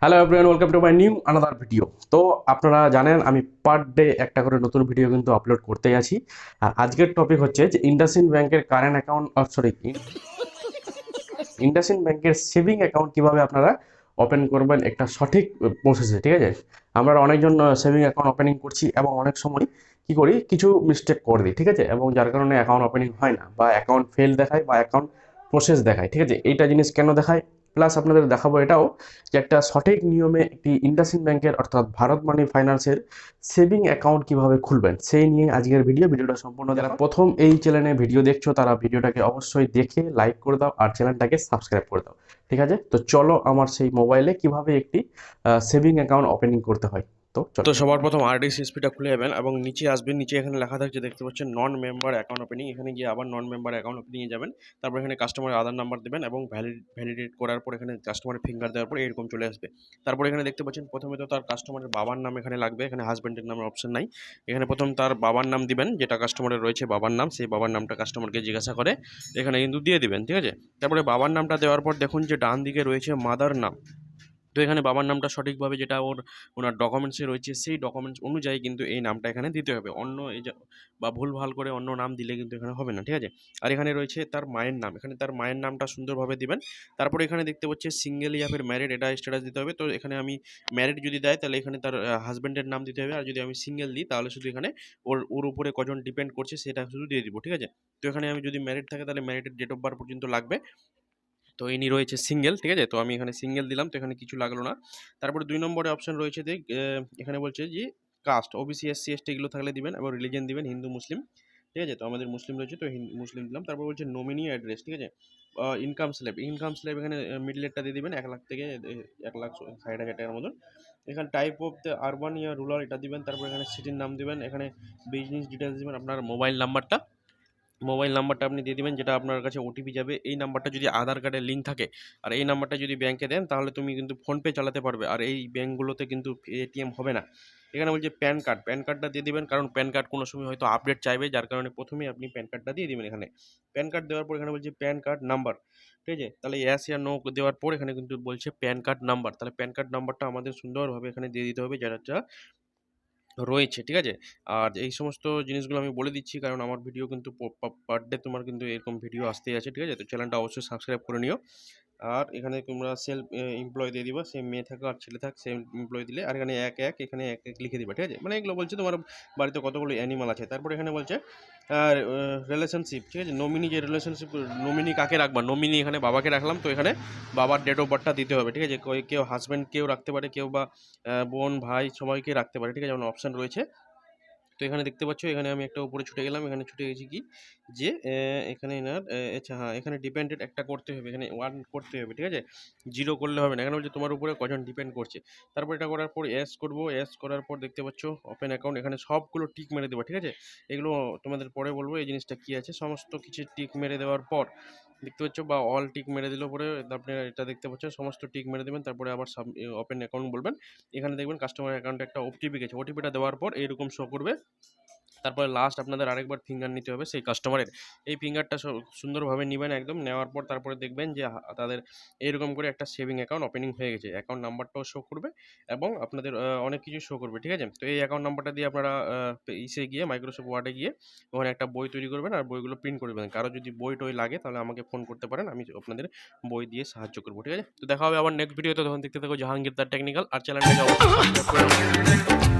Hello everyone, welcome to my new another video. তো আপনারা জানেন আমি পার ডে একটা করে নতুন ভিডিও কিন্তু আপলোড করতেই আছি। আর আজকের টপিক হচ্ছে যে ইন্ডাসইন্ড ব্যাংকের কারেন্ট অ্যাকাউন্ট, সরি, ইন্ডাসইন্ড ব্যাংকের সেভিং অ্যাকাউন্ট কিভাবে আপনারা ওপেন করবেন একটা সঠিক প্রসেসে। ঠিক আছে, আমরা অনেকজন সেভিং অ্যাকাউন্ট ওপেনিং করছি এবং অনেক সময় কি করি, কিছু মিস্টেক করে দিই। ঠিক আছে, এবং যার কারণে অ্যাকাউন্ট ওপেনিং হয় না বা অ্যাকাউন্ট ফেল দেখায় বা অ্যাকাউন্ট প্রসেস দেখায়। ঠিক আছে, এইটা জিনিস কেন দেখায়, প্লাস আপনাদের দেখাবো এটাও যে একটা সঠিক নিয়মে একটি ইন্ডাসইন্ড ব্যাংকের অর্থাৎ ভারত মানি ফাইন্যান্সের সেভিং অ্যাকাউন্ট কিভাবে খুলবেন সেই নিয়ে আজকের ভিডিওটা সম্পূর্ণ। যারা প্রথম এই চ্যানেলে ভিডিও দেখছো তারা ভিডিওটাকে অবশ্যই দেখে লাইক করে দাও আর চ্যানেলটাকে সাবস্ক্রাইব করে দাও। ঠিক আছে, তো চলো আমার সেই মোবাইলে কিভাবে একটি সেভিং অ্যাকাউন্ট ওপেনিং করতে হয়। তো সবার প্রথম আরডিসিএসপিটা খুলে যাবেন এবং নিচে আসবেন। নিচে এখানে লেখা থাকছে, দেখতে পাচ্ছেন নন মেম্বার অ্যাকাউন্ট ওপেনিং। এখানে গিয়ে আবার নন মেম্বার অ্যাকাউন্ট ওপেনিংয়ে যাবেন। তারপর এখানে কাস্টমারের আধার নাম্বার দেবেন এবং ভ্যালিডেট করার পর এখানে কাস্টমারের ফিঙ্গার দেওয়ার পর এরকম চলে আসবে। তারপর এখানে দেখতে পাচ্ছেন প্রথমে তো তার কাস্টমারের বাবার নাম এখানে লাগবে, এখানে হাজব্যান্ডের নামের অপশন নাই। এখানে প্রথম তার বাবার নাম দিবেন, যেটা কাস্টমারের রয়েছে বাবার নাম, সেই বাবার নামটা কাস্টমারকে জিজ্ঞাসা করে এখানে কিন্তু দিয়ে দিবেন। ঠিক আছে, তারপরে বাবার নামটা দেওয়ার পর দেখুন যে ডান দিকে রয়েছে মাদার নাম। তো এখানে বাবার নামটা সঠিকভাবে যেটা ওনার ডকুমেন্টসে রয়েছে সেই ডকুমেন্টস অনুযায়ী কিন্তু এই নামটা এখানে দিতে হবে। অন্য এই যে বা ভুলভাল করে অন্য নাম দিলে কিন্তু এখানে হবে না। ঠিক আছে, আর এখানে রয়েছে তার মায়ের নাম, এখানে তার মায়ের নামটা সুন্দরভাবে দিবেন। তারপরে এখানে দেখতে পাচ্ছি সিঙ্গেল ইয়া ফির ম্যারিড, এটা স্ট্যাটাস দিতে হবে। তো এখানে আমি ম্যারিড যদি দেয় তাহলে এখানে তার হাজব্যান্ডের নাম দিতে হবে, আর যদি আমি সিঙ্গেল দিই তাহলে শুধু এখানে ওর উপরে কজন ডিপেন্ড করছে সেটা শুধু দিয়ে দিব। ঠিক আছে, তো এখানে আমি যদি ম্যারিড থাকে তাহলে ম্যারিডের ডেট অফ বার্থ পর্যন্ত লাগবে। তো ইনি রয়েছে সিঙ্গেল। ঠিক আছে, তো আমি এখানে সিঙ্গেল দিলাম, তো এখানে কিছু লাগলো না। তারপরে 2 নম্বরে অপশন রয়েছে যে এখানে বলছে যে কাস্ট, ওবিসি, এসসি, এসটি এগুলো থাকলে দিবেন এবং রিলিজিয়ন দিবেন হিন্দু মুসলিম। ঠিক আছে, তো আমাদের মুসলিম রয়েছে, তো মুসলিম দিলাম। তারপর বলছে নমিনি অ্যাড্রেস। ঠিক আছে, ইনকাম স্ল্যাব এখানে মিডলেরটা দিয়ে দিবেন 1 লাখ থেকে 1,60,000 টাকার মতন। এখানে type of the urban yeah rural এটা দিবেন। তারপর এখানে সিটির নাম দিবেন, এখানে বিজনেস ডিটেলস দিবেন, আপনার মোবাইল নাম্বারটা আপনি দিয়ে দিবেন, যেটা আপনার কাছে ওটিপি যাবে। এই নাম্বারটা যদি আধার কার্ডের লিঙ্ক থাকে আর এই নাম্বারটা যদি ব্যাংকে দেন তাহলে তুমি কিন্তু ফোনপে চালাতে পারবে, আর এই ব্যাংকগুলোতে কিন্তু এটিএম হবে না। এখানে বলছে প্যান কার্ডটা দিয়ে দিবেন, কারণ প্যান কার্ড কোনো সময় হয়তো আপডেট চাইবে, যার কারণে প্রথমেই আপনি প্যান কার্ডটা দিয়ে দিবেন। এখানে প্যান কার্ড দেওয়ার পর এখানে বলছে প্যান কার্ড নাম্বার। ঠিক আছে, তাহলে ইয়াস ইয়া নো দেওয়ার পর এখানে কিন্তু বলছে প্যান কার্ড নাম্বার। তাহলে প্যান কার্ড নাম্বারটা আমাদের সুন্দরভাবে এখানে দিয়ে দিতে হবে, যেটা রয়েছে। ঠিক আছে, আর এই সমস্ত জিনিসগুলো আমি বলে দিচ্ছি কারণ আমার ভিডিও কিন্তু পার ডে তোমার কিন্তু এরকম ভিডিও আসতেই আছে। ঠিক আছে, তো চ্যানেলটা অবশ্যই সাবস্ক্রাইব করে নিও। আর এখানে তোমরা সেলফ এমপ্লয় দিয়ে দিবা, সে মেয়ে থাকো আর ছেলে থাক সেম এমপ্লয় দিলে, আর এখানে এখানে এক লিখে দিবা। ঠিক আছে, মানে এগুলো বলছে তোমার বাড়িতে কতগুলো অ্যানিমাল আছে। তারপরে এখানে বলছে আর রিলেশনশিপ। ঠিক আছে, নমিনি যে রিলেশনশিপ, নমিনি কাকে রাখবা, নমিনি এখানে বাবাকে রাখলাম, তো এখানে বাবার ডেট অফ বার্থটা দিতে হবে। ঠিক আছে, কেউ হাজব্যান্ড কেউ রাখতে পারে, কেউ বা বোন ভাই সবাইকে রাখতে পারে। ঠিক আছে, যেমন অপশান রয়েছে। তো এখানে দেখতে পাচ্ছ, এখানে আমি একটা উপরে ছুটে গেলাম, এখানে ছুটে গেছি কি যে এখানে এনার আচ্ছা হ্যাঁ, এখানে ডিপেন্ডেড একটা করতে হবে, এখানে 1 করতে হবে। ঠিক আছে, 0 করলে হবে না, এখানে বলছে তোমার উপরে কজন ডিপেন্ড করছে। তারপর এটা করার পর এস করবো, এস করার পর দেখতে পাচ্ছ ওপেন অ্যাকাউন্ট, এখানে সবগুলো টিক মেরে দেবো। ঠিক আছে, এগুলো তোমাদের পরে বলবো এই জিনিসটা কী আছে। সমস্ত কিছু টিক মেরে দেওয়ার পর দেখতে পাচ্ছ বা অল টিক মেরে দিল পরে আপনি এটা দেখতে পাচ্ছেন সমস্ত টিক মেরে দেবেন। তারপরে আবার ওপেন অ্যাকাউন্ট বলবেন, এখানে দেখবেন কাস্টমার অ্যাকাউন্টে একটা ওটিপি গেছে, ওটিপিটা দেওয়ার পর এইরকম শো করবে। তারপরে লাস্ট আপনাদের আরেকবার ফিঙ্গার নিতে হবে সেই কাস্টমারের। এই ফিঙ্গারটা সুন্দরভাবে নেবেন, একদম নেওয়ার পর তারপরে দেখবেন যে তাদের এইরকম করে একটা সেভিং অ্যাকাউন্ট ওপেনিং হয়ে গেছে। অ্যাকাউন্ট নাম্বারটাও শো করবে এবং আপনাদের অনেক কিছু শো করবে। ঠিক আছে, তো এই অ্যাকাউন্ট নাম্বারটা দিয়ে আপনারা ইসে গিয়ে মাইক্রোসফট ওয়ার্ডে গিয়ে ওখানে একটা বই তৈরি করবেন আর বইগুলো প্রিন্ট করবেন। কারো যদি বই টই লাগে তাহলে আমাকে ফোন করতে পারেন, আমি আপনাদের বই দিয়ে সাহায্য করবো। ঠিক আছে, তো দেখা হবে আবার নেক্সট ভিডিওতে, তখন দেখতে থাকো জাহাঙ্গীর দ্য টেকনিক্যাল, আর চ্যানেলটাকে অবশ্যই সাবস্ক্রাইব করে রাখবেন।